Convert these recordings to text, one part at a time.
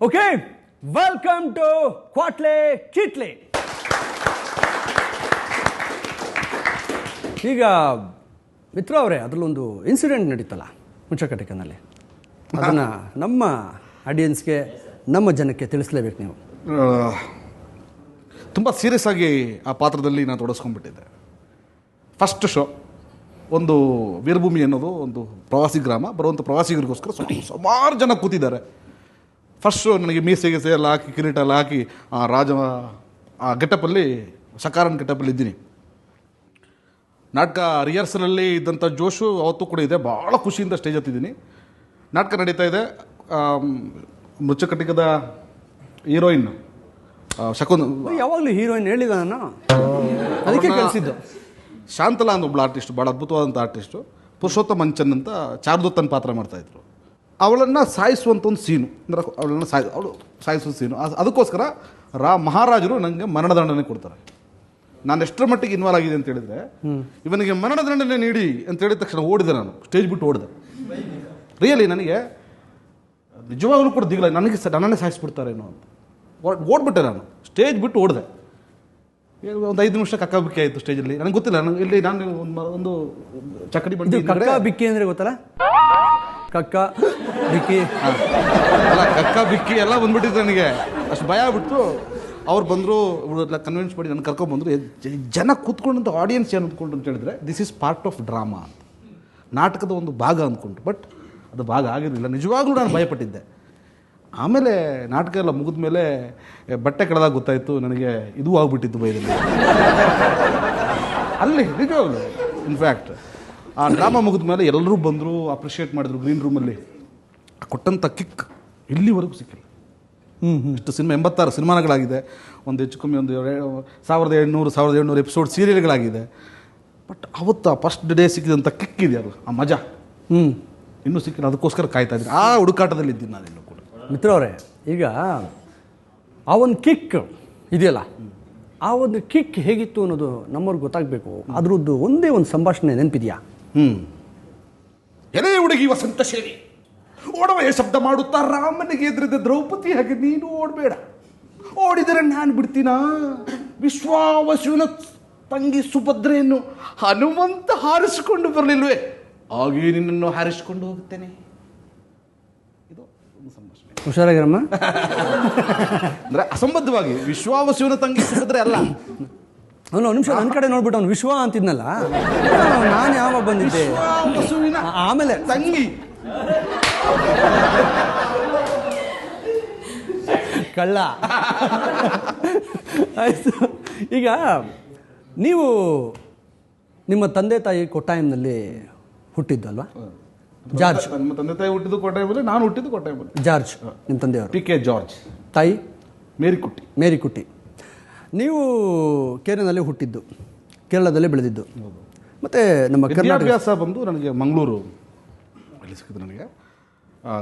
Okay, welcome to Kwatle Kitle. ಈಗ ಮಿತ್ರ ಅವರೇ, ಅದರಲ್ಲೊಂದು incident ನಡೀತಲ್ಲ ಮುಚ್ಚಕಟಿಕನಲ್ಲಿ, ಅದನ್ನು ನಮ್ಮ ಆಡಿಯನ್ಸ್ಗೆ, ನಮ್ಮ ಜನಕ್ಕೆ ತಿಳಿಸ್ಲೇಬೇಕು ನೀವು. ತುಂಬ ಸೀರಿಯಸ್ ಆಗಿ ಆ ಪಾತ್ರದಲ್ಲಿ ನಾನು ತೊಡಸ್ಕೊಂಡ್ಬಿಟ್ಟಿದ್ದೆ. ಫಸ್ಟ್ ಶೋ ಒಂದು ವೀರಭೂಮಿ ಅನ್ನೋದು ಒಂದು ಪ್ರವಾಸಿ ಗ್ರಾಮ. ಬರುವಂಥ ಪ್ರವಾಸಿಗರಿಗೋಸ್ಕರ ಸುಮಾರು ಜನ ಕೂತಿದ್ದಾರೆ. ಫಸ್ಟ್ ಶೋ ನನಗೆ ಮೀಸೆಗೆ ಎಲ್ಲ ಹಾಕಿ, ಕಿರೀಟ ಎಲ್ಲ ಹಾಕಿ, ಆ ಗೆಟಪಲ್ಲಿ, ಸಕಾರನ್ ಗೆಟಪಲ್ಲಿ ಇದ್ದೀನಿ. ನಾಟಕ ರಿಹರ್ಸಲಲ್ಲಿ ಇದ್ದಂಥ ಜೋಶು ಅವತ್ತು ಕೂಡ ಇದೆ. ಭಾಳ ಖುಷಿಯಿಂದ ಸ್ಟೇಜ್ ಹತ್ತಿದ್ದೀನಿ. ನಾಟಕ ನಡೀತಾ ಇದೆ. ಮುಚ್ಚಕಟಿಕದ ಹೀರೋಯಿನ್ ಯಾವಾಗಲೂ ಹೀರೋಯಿನ್ ಹೇಳಿದ ನಾನು, ಅದಕ್ಕೆ ಕಳಿಸಿದ್ದು. ಶಾಂತಲಾ ಅಂತ ಒಬ್ಳು ಆರ್ಟಿಸ್ಟ್, ಭಾಳ ಅದ್ಭುತವಾದಂಥ ಆರ್ಟಿಸ್ಟು. ಪುರುಷೋತ್ತಮ ಮಂಚನ್ ಅಂತ ಚಾರುದತ್ತನ ಪಾತ್ರ ಮಾಡ್ತಾಯಿದ್ರು. ಅವಳನ್ನು ಸಾಯಿಸುವಂಥ ಒಂದು ಸೀನು, ಅಂದರೆ ಅವಳು ಸಾಯಿಸುವ ಸೀನು. ಅದಕ್ಕೋಸ್ಕರ ಮಹಾರಾಜರು ನನಗೆ ಮರಣದಂಡನೆ ಕೊಡ್ತಾರೆ. ನಾನು ಎಷ್ಟರ ಮಟ್ಟಿಗೆ ಇನ್ವಾಲ್ವ್ ಆಗಿದೆ ಅಂತ ಹೇಳಿದರೆ, ಇವನಿಗೆ ಮರಣದಂಡನೆ ನೀಡಿ ಅಂತ ಹೇಳಿದ ತಕ್ಷಣ ಓಡಿದೆ. ನಾನು ಸ್ಟೇಜ್ ಬಿಟ್ಟು ಓಡಿದೆ. ರಿಯಲಿ ನನಗೆ ನಿಜವಾಗ್ಲೂ ಕೂಡ ದಿಗಿಲ್ಲ, ನನ್ನನ್ನೇ ಸಾಯಿಸ್ಬಿಡ್ತಾರೇನೋ ಅಂತ ಓಡ್ಬಿಟ್ಟೆ. ನಾನು ಸ್ಟೇಜ್ ಬಿಟ್ಟು ಓಡಿದೆ. ಒಂದು 5 ನಿಮಿಷ ಕಕ್ಕಾಬಿಕ್ಕಿ ಆಯಿತು ಸ್ಟೇಜಲ್ಲಿ. ನನಗೆ ಗೊತ್ತಿಲ್ಲ, ಇಲ್ಲಿ ನಾನು ಒಂದು ಚಕಡಿ ಬಂದು ಕಕ್ಕ ಬಿಕ್ಕಿ ಅಂದರೆ ಗೊತ್ತಲ್ಲ, ಕಕ್ಕ ಬಿಕ್ಕಿ ಅಲ್ಲ, ಕಕ್ಕ ಬಿಕ್ಕಿ ಎಲ್ಲ ಬಂದ್ಬಿಟ್ಟಿತ್ತು. ನನಗೆ ಅಷ್ಟು ಭಯ ಆಗ್ಬಿಟ್ಟು ಅವ್ರು ಬಂದರು, ಇವರೆಲ್ಲ ಕನ್ವಿನ್ಸ್ ಮಾಡಿ ನನ್ನ ಕರ್ಕೊಂಡ್ಬಂದರು. ಜನ ಕೂತ್ಕೊಂಡಂಥ ಆಡಿಯನ್ಸ್ ಏನು ಅಂದ್ಕೊಂಡು ಅಂತ ಹೇಳಿದ್ರೆ, this is part of drama ಅಂತ, ನಾಟಕದ ಒಂದು ಭಾಗ ಅಂದ್ಕೊಂಡು. ಬಟ್ ಅದು ಭಾಗ ಆಗಿರಲಿಲ್ಲ. ನಿಜವಾಗ್ಲೂ ನಾನು ಭಯಪಟ್ಟಿದ್ದೆ. ಆಮೇಲೆ ನಾಟಕ ಎಲ್ಲ ಮುಗಿದ ಮೇಲೆ ಬಟ್ಟೆ ಕಳೆದಾಗ ಗೊತ್ತಾಯಿತು ನನಗೆ ಇದು ಆಗ್ಬಿಟ್ಟಿತ್ತು ಭಯದಲ್ಲಿ. ಅಲ್ಲಿ ನಿಜವಾಗ್ಲು ಇನ್ಫ್ಯಾಕ್ಟ್ ಆ ಡ್ರಾಮಾ ಮುಗಿದ ಮೇಲೆ ಎಲ್ಲರೂ ಬಂದರು, ಅಪ್ರಿಷಿಯೇಟ್ ಮಾಡಿದ್ರು ಗ್ರೀನ್ ರೂಮಲ್ಲಿ. ಕೊಟ್ಟಂಥ ಕಿಕ್ ಇಲ್ಲಿವರೆಗೂ ಸಿಕ್ಕಿಲ್ಲ. ಇಷ್ಟು ಸಿನಿಮಾ 86 ಸಿನಿಮಾಗಳಾಗಿದೆ. ಒಂದು ಹೆಚ್ಚು ಕಮ್ಮಿ ಒಂದು 1700 ಎಪಿಸೋಡ್ ಸೀರಿಯಲ್ಗಳಾಗಿದೆ. ಬಟ್ ಅವತ್ತು ಆ ಫಸ್ಟ್ ಡೇ ಸಿಕ್ಕಿದಂಥ ಕಿಕ್ ಇದೆ, ಅದು ಆ ಮಜಾ ಇನ್ನೂ ಸಿಕ್ಕಿಲ್ಲ. ಅದಕ್ಕೋಸ್ಕರ ಕಾಯ್ತಾ ಇದ್ದೀನಿ. ಆ ಹುಡುಕಾಟದಲ್ಲಿ ಇದ್ದೀನಿ ನಾನು ಇನ್ನೂ ಕೂಡ. ಮಿತ್ರ ಅವರೇ, ಈಗ ಆ ಒಂದು ಕಿಕ್ ಇದೆಯಲ್ಲ, ಆ ಒಂದು ಕಿಕ್ ಹೇಗಿತ್ತು ಅನ್ನೋದು ನಮ್ಮವ್ರಿಗೆ ಗೊತ್ತಾಗಬೇಕು. ಅದ್ರದ್ದು ಒಂದೇ ಒಂದು ಸಂಭಾಷಣೆ ನೆನಪಿದೆಯಾ? ಎಲೆ ಹುಡುಗಿ ವಸಂತ ಶೇರಿ ಓಡವೇ ಶಬ್ದ ಮಾಡುತ್ತಾ ರಾಮನಿಗೆ ಎದುರಿದ ದ್ರೌಪದಿ ಹಾಗೆ ನೀನು ಓಡಬೇಡ, ಓಡಿದರೆ ನಾನು ಬಿಡ್ತೀನ. ವಿಶ್ವಾವಸುವಿನ ತಂಗಿ ಸುಭದ್ರೆಯನ್ನು ಹನುಮಂತ ಹಾರಿಸಿಕೊಂಡು ಬರಲಿಲ್ವೇ, ಹಾಗೆ ನಿನ್ನನ್ನು ಹಾರಿಸಿಕೊಂಡು ಹೋಗುತ್ತೇನೆ. ಇದು ಒಂದು ಸಂಭಾಷಣೆ. ಹುಷಾರಾಗಿರಮ್ಮ. ಅಂದರೆ ಅಸಂಬದ್ಧವಾಗಿ ವಿಶ್ವಾವಸುವಿನ ತಂಗಿ ಸುಭದ್ರೆ ಅಲ್ಲ. ಅವನು ನಿಮಿಷ ನನ್ನ ಕಡೆ ನೋಡ್ಬಿಟ್ಟು ಅವ್ನು ವಿಶ್ವ ಅಂತಿದ್ನಲ್ಲ, ನಾನು ಯಾವಾಗ ಬಂದಿದ್ದೆ? ಆಮೇಲೆ ತಂಗಿ ಕಳ್ಳ. ಆಯಿತು. ಈಗ ನೀವು ನಿಮ್ಮ ತಂದೆ ತಾಯಿ ಕೊಟ್ಟಾಯಂನಲ್ಲಿ ಹುಟ್ಟಿದ್ದು ಅಲ್ವಾ? ಜಾರ್ಜ್. ನಮ್ಮ ತಂದೆ ತಾಯಿ ಹುಟ್ಟಿದ್ದು ಕೋಟೆಯಲ್ಲಿ, ನಾನು ಹುಟ್ಟಿದ್ದು ಕೋಟೆಯಲ್ಲಿ. ಜಾರ್ಜ್ ನಿಮ್ಮ ತಂದೆಯವರು PK ಜಾರ್ಜ್. ತಾಯಿ ಮೇರಿಕುಟ್ಟಿ. ನೀವು ಕೇರಳದಲ್ಲಿ ಹುಟ್ಟಿದ್ದು, ಕೇರಳದಲ್ಲೇ ಬೆಳೆದಿದ್ದು. ಮತ್ತು ನಮ್ಮ ವಿದ್ಯಾಭ್ಯಾಸ ಬಂದು ನನಗೆ ಮಂಗಳೂರು ಅಲ್ಲಿ ಸಿಕ್ಕಿದ್ದು. ನನಗೆ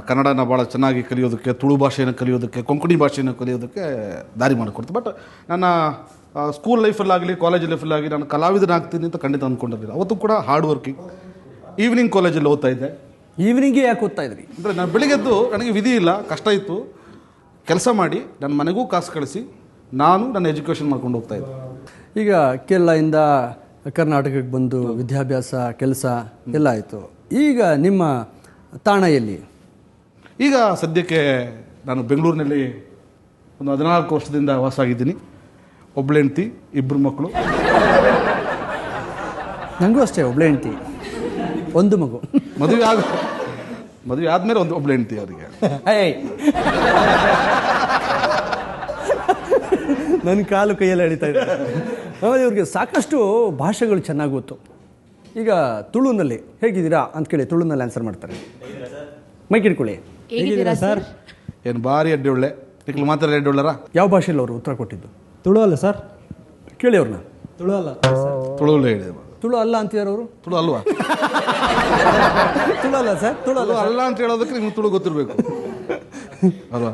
ಕನ್ನಡನ ಭಾಳ ಚೆನ್ನಾಗಿ ಕಲಿಯೋದಕ್ಕೆ, ತುಳು ಭಾಷೆಯನ್ನು ಕಲಿಯೋದಕ್ಕೆ, ಕೊಂಕಣಿ ಭಾಷೆಯನ್ನು ಕಲಿಯೋದಕ್ಕೆ ದಾರಿ ಮಾಡಿಕೊಡ್ತು. ಬಟ್ ನನ್ನ ಸ್ಕೂಲ್ ಲೈಫಲ್ಲಾಗಲಿ, ಕಾಲೇಜ್ ಲೈಫಲ್ಲಾಗಲಿ ನಾನು ಕಲಾವಿದನಾಗ್ತೀನಿ ಅಂತ ಖಂಡಿತ ಅಂದ್ಕೊಂಡಿರಲಿಲ್ಲ. ಅವತ್ತು ಕೂಡ ಹಾರ್ಡ್ ವರ್ಕಿಂಗ್. ಈವ್ನಿಂಗ್ ಕಾಲೇಜಲ್ಲಿ ಓದ್ತಾ ಇದ್ದೆ. ಈವ್ನಿಂಗ್ಗೆ ಯಾಕೆ ಓದ್ತಾ ಇದ್ರಿ? ಅಂದರೆ ನಾನು ಬೆಳಿಗ್ಗೆದ್ದು ನನಗೆ ವಿಧಿ ಇಲ್ಲ, ಕಷ್ಟ ಇತ್ತು, ಕೆಲಸ ಮಾಡಿ ನನ್ನ ಮನೆಗೂ ಕಾಸು ಕಳಿಸಿ ನಾನು ನನ್ನ ಎಜುಕೇಷನ್ ಮಾಡ್ಕೊಂಡು ಹೋಗ್ತಾ ಇದ್ದೆ. ಈಗ ಕೇರಳದಿಂದ ಕರ್ನಾಟಕಕ್ಕೆ ಬಂದು ವಿದ್ಯಾಭ್ಯಾಸ, ಕೆಲಸ ಎಲ್ಲ ಆಯಿತು. ಈಗ ನಿಮ್ಮ ತಾಣ ಎಲ್ಲಿ? ಈಗ ಸದ್ಯಕ್ಕೆ ನಾನು ಬೆಂಗಳೂರಿನಲ್ಲಿ ಒಂದು 14 ವರ್ಷದಿಂದ ವಾಸ ಆಗಿದ್ದೀನಿ. ಒಬ್ಬಳು ಹೆಂಡ್ತಿ, 2 ಮಕ್ಕಳು. ನನಗೂ ಅಷ್ಟೇ, ಒಬ್ಬಳೆ ಹೆಂಡ್ತಿ, 1 ಮಗು. ಮದುವೆ ಆದಮೇಲೆ ಒಬ್ಬಳು ಹೆಂಡ್ತಿ ಅವರಿಗೆ. ನನ್ನ ಕಾಲು ಕೈಯಲ್ಲಿ ಎಳಿತಾ ಇದೆ. ಆಮೇಲೆ ಇವ್ರಿಗೆ ಸಾಕಷ್ಟು ಭಾಷೆಗಳು ಚೆನ್ನಾಗಿ ಗೊತ್ತು. ಈಗ ತುಳುನಲ್ಲಿ ಹೇಗಿದ್ದೀರಾ ಅಂತ ಕೇಳಿ ತುಳುನಲ್ಲಿ ಆನ್ಸರ್ ಮಾಡ್ತಾರೆ. ಮೈಕ್ ಹಿಡ್ಕೊಳ್ಳಿ. ಹೇಗಿದ್ದೀರಾ ಸರ್? ಏನು ಭಾರಿ ಅಡ್ಡಿ ಒಳ್ಳೆ ನಿಕ್ಲು ಮಾತಾಡಿ ಅಡ್ಡಿ ಒಳ್ಳೆರ. ಯಾವ ಭಾಷೆಯಲ್ಲಿ ಅವರು ಉತ್ತರ ಕೊಟ್ಟಿದ್ದು? ತುಳು ಅಲ್ಲ ಸರ್. ಕೇಳಿ ಅವ್ರನ್ನ. ತುಳು ಅಲ್ಲ. ತುಳುವಲ್ಲೇ ಹೇಳಿದೆ. ತುಳು ಅಲ್ಲ ಅಂತಿದ್ದಾರೆ ಅವರು. ತುಳು ಅಲ್ವಾ? ತುಳು ಅಲ್ಲ ಸರ್. ತುಳು ಅಲ್ಲ ಅಂತ ಹೇಳೋದಕ್ಕೆ ನಿಮ್ಗೆ ತುಳು ಗೊತ್ತಿರಬೇಕು ಅಲ್ವಾ?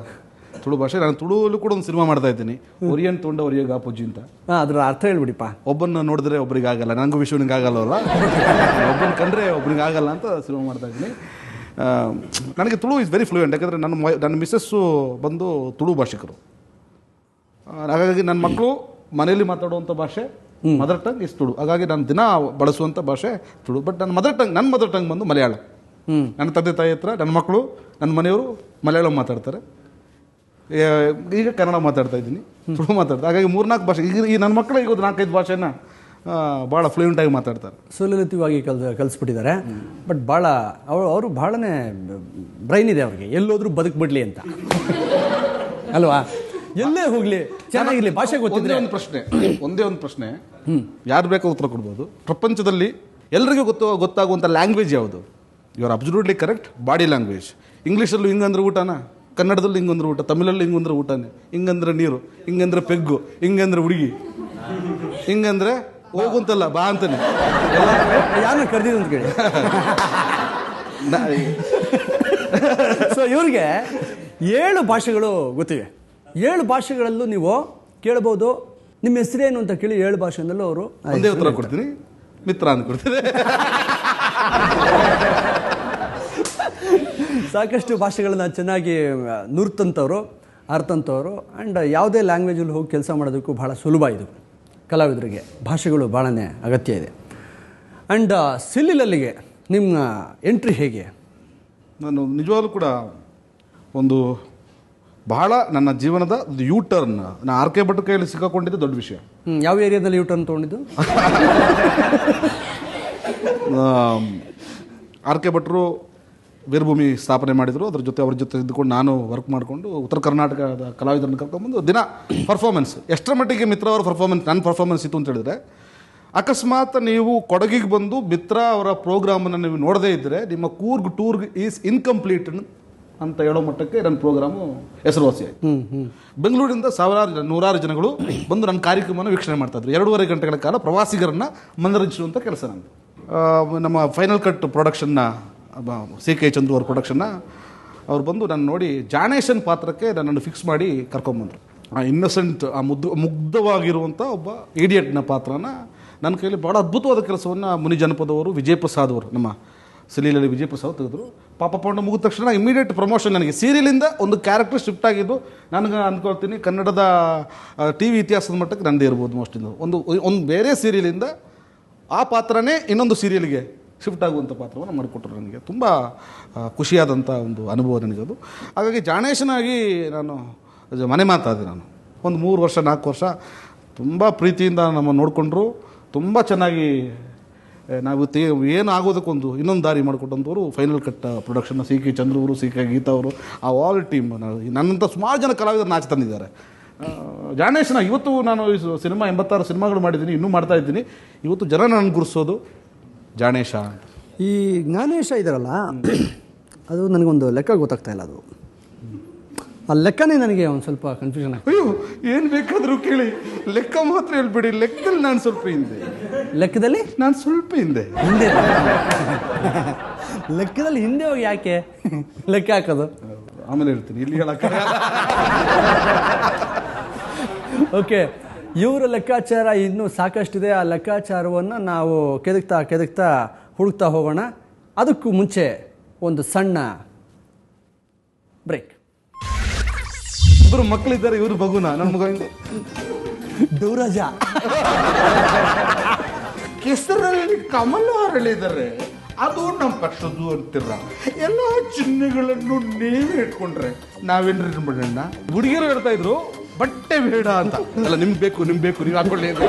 ತುಳು ಭಾಷೆ. ನಾನು ತುಳುವಲ್ಲೂ ಕೂಡ ಒಂದು ಸಿನಿಮಾ ಮಾಡ್ತಾ ಇದ್ದೀನಿ, ಒರಿಯನ್ ತೊಂಡ ಒರಿಯ ಗಾಪುಜಿ ಅಂತ. ಅದ್ರ ಅರ್ಥ ಹೇಳ್ಬಿಡಿಪ್ಪ. ಒಬ್ಬನ್ನ ನೋಡಿದ್ರೆ ಒಬ್ರಿಗೆ ಆಗಲ್ಲ, ನನಗೂ ವಿಶ್ವನಿಗೆ ಆಗಲ್ಲವಲ್ಲ, ಒಬ್ಬನ ಕಂಡ್ರೆ ಒಬ್ರಿಗೆ ಆಗಲ್ಲ ಅಂತ ಸಿನಿಮಾ ಮಾಡ್ತಾ ಇದ್ದೀನಿ. ನನಗೆ ತುಳು ಇಸ್ ವೆರಿ ಫ್ಲೂಯೆಂಟ್. ಯಾಕಂದರೆ ನನ್ನ ಮಿಸ್ಸಸ್ಸು ಬಂದು ತುಳು ಭಾಷಿಕರು. ಹಾಗಾಗಿ ನನ್ನ ಮಕ್ಕಳು ಮನೆಯಲ್ಲಿ ಮಾತಾಡುವಂಥ ಭಾಷೆ ಮದರ್ ಟಂಗ್ ಇಸ್ ತುಳು. ಹಾಗಾಗಿ ನಾನು ದಿನ ಬಳಸುವಂಥ ಭಾಷೆ ತುಳು. ಬಟ್ ನನ್ನ ಮದರ್ ಟಂಗ್ ಬಂದು ಮಲಯಾಳ. ನನ್ನ ತಂದೆ ತಾಯಿ ಹತ್ರ ನನ್ನ ಮಕ್ಕಳು ನನ್ನ ಮನೆಯವರು ಮಲಯಾಳಂ ಮಾತಾಡ್ತಾರೆ. ಈಗ ಕನ್ನಡ ಮಾತಾಡ್ತಾ ಇದ್ದೀನಿ, ತುಳು ಮಾತಾಡ್ತಾರೆ. ಹಾಗಾಗಿ 3-4 ಭಾಷೆ ಈ ನನ್ನ ಮಕ್ಕಳು ಈಗ 4-5 ಭಾಷೆನ ಭಾಳ ಫ್ಲೂಯೆಂಟಾಗಿ ಮಾತಾಡ್ತಾರೆ, ಸುಲಲಿತವಾಗಿ ಕಲಿಸ್ಬಿಟ್ಟಿದ್ದಾರೆ. ಬಟ್ ಭಾಳ ಅವರು ಭಾಳನೇ ಬ್ರೈನ್ ಇದೆ ಅವ್ರಿಗೆ, ಎಲ್ಲೋದ್ರೂ ಬದುಕ್ಬಿಡ್ಲಿ ಅಂತ ಅಲ್ವಾ? ಎಲ್ಲೇ ಹೋಗ್ಲಿ ಚೆನ್ನಾಗಿರ್ಲಿ, ಭಾಷೆ ಗೊತ್ತಿದ್ರೆ. ಒಂದೇ ಒಂದು ಪ್ರಶ್ನೆ ಯಾರು ಬೇಕಾದ್ರೂ ಉತ್ತರ ಕೊಡ್ಬೋದು. ಪ್ರಪಂಚದಲ್ಲಿ ಎಲ್ಲರಿಗೂ ಗೊತ್ತಾಗುವಂಥ ಲ್ಯಾಂಗ್ವೇಜ್ ಯಾವುದು? You are absolutely correct, body language. ಇಂಗ್ಲೀಷಲ್ಲೂ ಹಿಂಗಂದ್ರೆ ಊಟನ, ಕನ್ನಡದಲ್ಲಿ ಹಿಂಗಂದ್ರೆ ಊಟ, ತಮಿಳಲ್ಲಿ ಹಿಂಗಂದ್ರೆ ಊಟನೇ, ಹಿಂಗಂದ್ರೆ ನೀರು, ಹಿಂಗಂದ್ರೆ ಪೆಗ್ಗು, ಹಿಂಗಂದ್ರೆ ಹುಡುಗಿ, ಹಿಂಗಂದ್ರೆ ಹೋಗುಂತಲ್ಲ ಬಾ ಅಂತಾನೆ. ಯಾರನ್ನ ಕರೆದಿದ್ದು ಅಂತ ಕೇಳಿ. ಸೊ ಇವ್ರಿಗೆ 7 ಭಾಷೆಗಳು ಗೊತ್ತಿವೆ. 7 ಭಾಷೆಗಳಲ್ಲೂ ನೀವು ಕೇಳ್ಬೋದು. ನಿಮ್ಮ ಹೆಸರೇನು ಅಂತ ಕೇಳಿ 7 ಭಾಷೆಯಲ್ಲೂ ಅವರು ಒಂದೇ ಉತ್ತರ ಕೊಡ್ತೀನಿ, ಮಿತ್ರ ಅಂದ್ಕೊಡ್ತೀನಿ. ಸಾಕಷ್ಟು ಭಾಷೆಗಳನ್ನ ಚೆನ್ನಾಗಿ ನುರ್ತಂಥವ್ರು, ಅರ್ಥಂಥವ್ರು. ಆ್ಯಂಡ್ ಯಾವುದೇ ಲ್ಯಾಂಗ್ವೇಜಲ್ಲಿ ಹೋಗಿ ಕೆಲಸ ಮಾಡೋದಕ್ಕೂ ಭಾಳ ಸುಲಭ ಇದು. ಕಲಾವಿದರಿಗೆ ಭಾಷೆಗಳು ಭಾಳನೇ ಅಗತ್ಯ ಇದೆ. ಆ್ಯಂಡ್ ಸಿಲ್ಲಿಲಲ್ಲಿಗೆ ನಿಮ್ಮ ಎಂಟ್ರಿ ಹೇಗೆ? ನಾನು ನಿಜವಾಗ್ಲೂ ಕೂಡ ಒಂದು ಬಹಳ ನನ್ನ ಜೀವನದ ಒಂದು ಟರ್ನ್. ನಾನು ಆರ್ ಕೆ ಭಟ್ ಕೈಯಲ್ಲಿ ಸಿಕ್ಕಾಕೊಂಡಿದ್ದು ದೊಡ್ಡ ವಿಷಯ. ಯಾವ ಏರಿಯಾದಲ್ಲಿ ಟರ್ನ್ ತೊಗೊಂಡಿದ್ದು? ಆರ್ ಕೆ ಭಟ್ರು ವೀರಭೂಮಿ ಸ್ಥಾಪನೆ ಮಾಡಿದರು. ಅವ್ರ ಜೊತೆ ಇದ್ದುಕೊಂಡು ನಾನು ವರ್ಕ್ ಮಾಡಿಕೊಂಡು ಉತ್ತರ ಕರ್ನಾಟಕದ ಕಲಾವಿದರನ್ನು ಕರ್ಕೊಂಡ್ಬಂದು ದಿನ ಪರ್ಫಾರ್ಮೆನ್ಸ್. ಎಷ್ಟರ ಮಟ್ಟಿಗೆ ಮಿತ್ರ ಅವರ ಪರ್ಫಾರ್ಮೆನ್ಸ್, ನನ್ನ ಪರ್ಫಾರ್ಮೆನ್ಸ್ ಇತ್ತು ಅಂತ ಹೇಳಿದ್ರೆ, ಅಕಸ್ಮಾತ್ ನೀವು ಕೊಡಗಿಗೆ ಬಂದು ಮಿತ್ರ ಅವರ ಪ್ರೋಗ್ರಾಮನ್ನು ನೀವು ನೋಡದೇ ಇದ್ದರೆ ನಿಮ್ಮ ಕೂರ್ಗ್ ಟೂರ್ ಈಸ್ ಇನ್ಕಂಪ್ಲೀಟ್ ಅಂತ ಹೇಳೋ ಮಟ್ಟಕ್ಕೆ ನನ್ನ ಪ್ರೋಗ್ರಾಮು ಹೆಸರುವಾಸಿ ಆಯಿತು. ಬೆಂಗಳೂರಿಂದ ನೂರಾರು ಜನಗಳು ಬಂದು ನನ್ನ ಕಾರ್ಯಕ್ರಮನ ವೀಕ್ಷಣೆ ಮಾಡ್ತಾಯಿದ್ರು. 2.5 ಗಂಟೆಗಳ ಕಾಲ ಪ್ರವಾಸಿಗರನ್ನು ಮನರಂಜಿಸುವಂಥ ಕೆಲಸ ನಂದು. ನಮ್ಮ ಫೈನಲ್ ಕಟ್ ಪ್ರೊಡಕ್ಷನ್ನ ಸಿ.ಕೆ. ಚಂದ್ರು ಅವ್ರ ಪ್ರೊಡಕ್ಷನ್ನ ಅವ್ರು ಬಂದು ನಾನು ನೋಡಿ ಜಾನೇಶನ್ ಪಾತ್ರಕ್ಕೆ ನನ್ನನ್ನು ಫಿಕ್ಸ್ ಮಾಡಿ ಕರ್ಕೊಂಬಂದರು. ಆ ಇನ್ನಸೆಂಟ್, ಆ ಮುಗ್ಧವಾಗಿರುವಂಥ ಒಬ್ಬ ಇಡಿಯಟ್ನ ಪಾತ್ರನ ನನ್ನ ಕೈಯಲ್ಲಿ ಭಾಳ ಅದ್ಭುತವಾದ ಕೆಲಸವನ್ನು ಮುನಿ ಜನಪದವರು, ವಿಜಯ್ ಪ್ರಸಾದ್ ಅವರು, ನಮ್ಮ ಸಲೀಲಲ್ಲಿ ವಿಜಯ್ ಪ್ರಸಾದ್ ತೆಗೆದ್ರು. ಪಾಪ ಪಾಂಡ ಮುಗಿದ ತಕ್ಷಣ ಇಮಿಡಿಯೇಟ್ ಪ್ರಮೋಷನ್. ನನಗೆ ಸೀರಿಯಲಿಂದ ಒಂದು ಕ್ಯಾರೆಕ್ಟರ್ ಶಿಫ್ಟ್ ಆಗಿದ್ದು ನನಗೆ ಅಂದ್ಕೊಳ್ತೀನಿ ಕನ್ನಡದ ಟಿ ವಿ ಇತಿಹಾಸದ ಮಟ್ಟಕ್ಕೆ ನಂದೇ ಇರ್ಬೋದು ಮೋಸ್ಟ್ಲಿ. ಒಂದು ಬೇರೆ ಸೀರಿಯಲಿಂದ ಆ ಪಾತ್ರನೇ ಇನ್ನೊಂದು ಸೀರಿಯಲ್ಗೆ ಶಿಫ್ಟ್ ಆಗುವಂಥ ಪಾತ್ರವನ್ನು ಮಾಡಿಕೊಟ್ರು. ನನಗೆ ತುಂಬ ಖುಷಿಯಾದಂಥ ಒಂದು ಅನುಭವ ನನಗದು. ಹಾಗಾಗಿ ಜಾಣೇಶನಾಗಿ ನಾನು ಮನೆ ಮಾತಾದೆ. ನಾನು ಒಂದು 3 ವರ್ಷ 4 ವರ್ಷ ತುಂಬ ಪ್ರೀತಿಯಿಂದ ನಮ್ಮ ನೋಡಿಕೊಂಡ್ರು. ತುಂಬ ಚೆನ್ನಾಗಿ ನಾವು ಏನು ಆಗೋದಕ್ಕೊಂದು ಇನ್ನೊಂದು ದಾರಿ ಮಾಡಿಕೊಟ್ಟಂಥವ್ರು ಫೈನಲ್ ಕಟ್ ಪ್ರೊಡಕ್ಷನ್ನ ಸಿ.ಕೆ. ಚಂದ್ರು ಅವರು, ಸಿ.ಕೆ. ಗೀತಾ ಅವರು, ಆ ಆಲ್ ಟೀಮ್. ನನ್ನಂಥ ಸುಮಾರು ಜನ ಕಲಾವಿದರು ನಾಚಿ ತಂದಿದ್ದಾರೆ. ಜಾಣೇಶನ ಇವತ್ತು ನಾನು ಸಿನಿಮಾ 86 ಸಿನಿಮಾಗಳು ಮಾಡಿದ್ದೀನಿ, ಇನ್ನೂ ಮಾಡ್ತಾ ಇದ್ದೀನಿ. ಇವತ್ತು ಜನ ನನ್ನ ಗುರುಸೋದು ಜಾಣೇಶ. ಈ ಜ್ಞಾನೇಶ ಇದಾರಲ್ಲ, ಅದು ನನಗೊಂದು ಲೆಕ್ಕ ಗೊತ್ತಾಗ್ತಾ ಇಲ್ಲ. ಅದು ಆ ಲೆಕ್ಕನೇ ನನಗೆ ಒಂದು ಸ್ವಲ್ಪ ಕನ್ಫ್ಯೂಷನ್ ಆಗ್ತದೆ. ಅಯ್ಯೋ, ಏನು ಬೇಕಾದರೂ ಕೇಳಿ, ಲೆಕ್ಕ ಮಾತ್ರ ಹೇಳ್ಬೇಡಿ. ಲೆಕ್ಕದಲ್ಲಿ ನಾನು ಸ್ವಲ್ಪ ಹಿಂದೆ. ಲೆಕ್ಕದಲ್ಲಿ ನಾನು ಸ್ವಲ್ಪ ಹಿಂದೆ. ಲೆಕ್ಕದಲ್ಲಿ ಹಿಂದೆ ಹೋಗಿ ಯಾಕೆ ಲೆಕ್ಕ ಹಾಕೋದು? ಆಮೇಲೆ ಹೇಳ್ತೀನಿ, ಇಲ್ಲಿ ಹೇಳಕ್ಕೆ. ಓಕೆ, ಇವರ ಲೆಕ್ಕಾಚಾರ ಇನ್ನೂ ಸಾಕಷ್ಟಿದೆ. ಆ ಲೆಕ್ಕಾಚಾರವನ್ನು ನಾವು ಕೆದಕ್ತಾ ಹುಡುಕ್ತಾ ಹೋಗೋಣ. ಅದಕ್ಕೂ ಮುಂಚೆ ಒಂದು ಸಣ್ಣ ಬ್ರೇಕ್. ಇಬ್ಬರು ಮಕ್ಕಳಿದ್ದಾರೆ, ಇವರು ಮಗುನ. ನನ್ನ ಮಗ ಡೌರಾಜ ಕೆಸರಲ್ಲಿ ಕಮಲ ಅರಳಿದ್ದಾರೆ, ಅದು ನಮ್ಮ ಪಕ್ಷದ್ದು ಅಂತಿರ. ಎಲ್ಲ ಚಿಹ್ನೆಗಳನ್ನು ನೀವೇ ಇಟ್ಕೊಂಡ್ರೆ ನಾವೇನ್ರಿ ಮಾಡೋಣ? ಹುಡುಗಿಯರು ಹೇಳ್ತಾ ಇದ್ರು ಬಟ್ಟೆ ಬೇಡ ಅಂತ. ಅಲ್ಲ, ನಿಮ್ಗೆ ಬೇಕು ನೀವು ಹಾಕೊಳ್ಳಿ ಅಂತ.